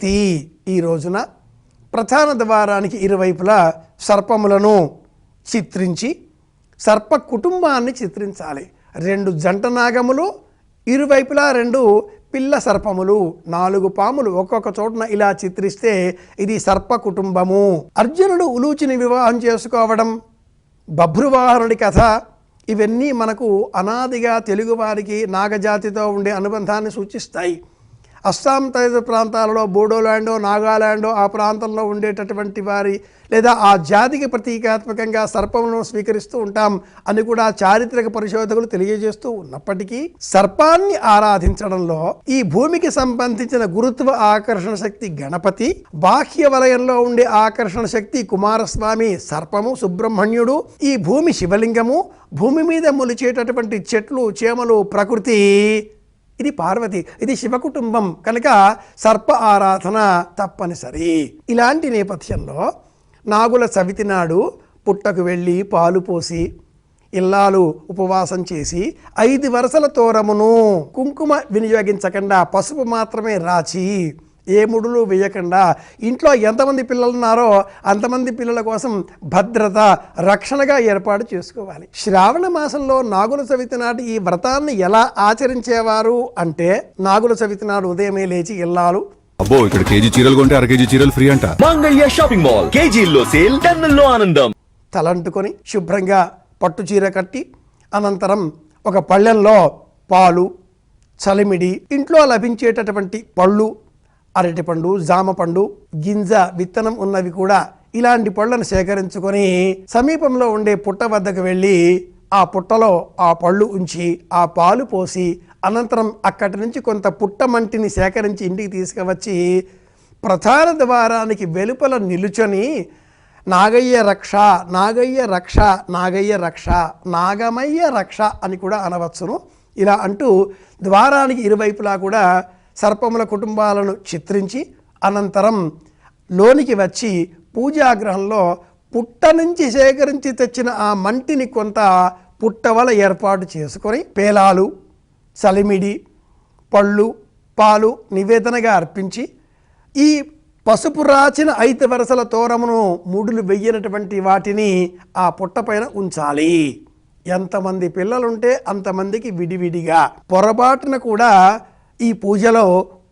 చవితి ఈ రోజున ప్రధాన ద్వారానికి ఇరువైపులా సర్పములను చిత్రించి సర్ప కుటుంబాన్ని చిత్రించాలి. 2 జంట నాగములు, ఇరువైపులా 2 పిల్ల సర్పములు, 4 పాములు ఒక్కొక్క చోటున ఇలా చిత్రిస్తే ఇది సర్ప కుటుంబము. అర్జునుడు ఉలూచిని వివాహం చేసుకోవడం, బభ్రువాహనుడి కథ, ఇవన్నీ మనకు అనాదిగా తెలుగువారికి నాగజాతితో ఉండే అనుబంధాన్ని సూచిస్తాయి. అస్సాం తదితర ప్రాంతాలలో బోడోల్యాండో, నాగాలాండో ఆ ప్రాంతంలో ఉండేటటువంటి వారి లేదా ఆ జాతికి ప్రతీకాత్మకంగా సర్పములను స్వీకరిస్తూ ఉంటాం అని కూడా చారిత్రక పరిశోధకులు తెలియజేస్తూ ఉన్నప్పటికీ సర్పాన్ని ఆరాధించడంలో ఈ భూమికి సంబంధించిన గురుత్వ ఆకర్షణ శక్తి గణపతి, బాహ్య వలయంలో ఉండే ఆకర్షణ శక్తి కుమారస్వామి, సర్పము సుబ్రహ్మణ్యుడు, ఈ భూమి శివలింగము, భూమి మీద మొలిచేటటువంటి చెట్లు చేమలు ప్రకృతి ఇది పార్వతి, ఇది శివ కుటుంబం కనుక సర్ప ఆరాధన తప్పనిసరి. ఇలాంటి నేపథ్యంలో నాగుల చవితి నాడు పుట్టకు వెళ్ళి పాలు పోసి ఇల్లాలు ఉపవాసం చేసి 5 వరసల తోరమును కుంకుమ వినియోగించకుండా పసుపు మాత్రమే రాచి ఏ ముడులు వేయకుండా ఇంట్లో ఎంతమంది పిల్లలు ఉన్నారో అంతమంది పిల్లల కోసం భద్రత రక్షణగా ఏర్పాటు చేసుకోవాలి. శ్రావణ మాసంలో నాగుల చవితి నాటి ఈ వ్రతాన్ని ఎలా ఆచరించేవారు అంటే నాగుల చవితి నాడు ఉదయమే లేచి ఇల్లాలు అబ్బో ఇక్కడ కేజీ చీరలు కొంటే 1/2 కేజీ చీరలు ఫ్రీ అంట. మంగళ్య షాపింగ్ మాల్, కేజీల్లో సేల్, టన్నుల్లో ఆనందం. తలంటుకొని శుభ్రంగా పట్టు చీర కట్టి అనంతరం ఒక పళ్ళెంలో పాలు, చలిమిడి, ఇంట్లో లభించేటటువంటి పళ్ళు, అరటిపండు, జామపండు, గింజ, విత్తనం ఉన్నవి కూడా ఇలాంటి పళ్ళను సేకరించుకొని సమీపంలో ఉండే పుట్ట వద్దకు వెళ్ళి ఆ పుట్టలో ఆ పళ్ళు ఉంచి ఆ పాలు పోసి అనంతరం అక్కడి నుంచి కొంత పుట్టమంటిని సేకరించి ఇంటికి తీసుకువచ్చి ప్రధాన ద్వారానికి వెలుపల నిలుచొని నాగయ్య రక్ష, నాగయ్య రక్ష, నాగయ్య రక్ష, నాగమయ్య రక్ష అని కూడా అనవచ్చును. ఇలా అంటూ ద్వారానికి ఇరువైపులా కూడా సర్పముల కుటుంబాలను చిత్రించి అనంతరం లోనికి వచ్చి పూజాగ్రహంలో పుట్ట నుంచి సేకరించి తెచ్చిన ఆ మంటిని కొంత పుట్టవల ఏర్పాటు చేసుకొని పేలాలు, చలిమిడి, పళ్ళు, పాలు నివేదనగా అర్పించి ఈ పసుపు రాచిన 5 వరసల తోరమును ముడులు వెయ్యినటువంటి వాటిని ఆ పుట్ట పైన ఉంచాలి. ఎంతమంది పిల్లలుంటే అంతమందికి విడివిడిగా. పొరపాటున కూడా ఈ పూజలో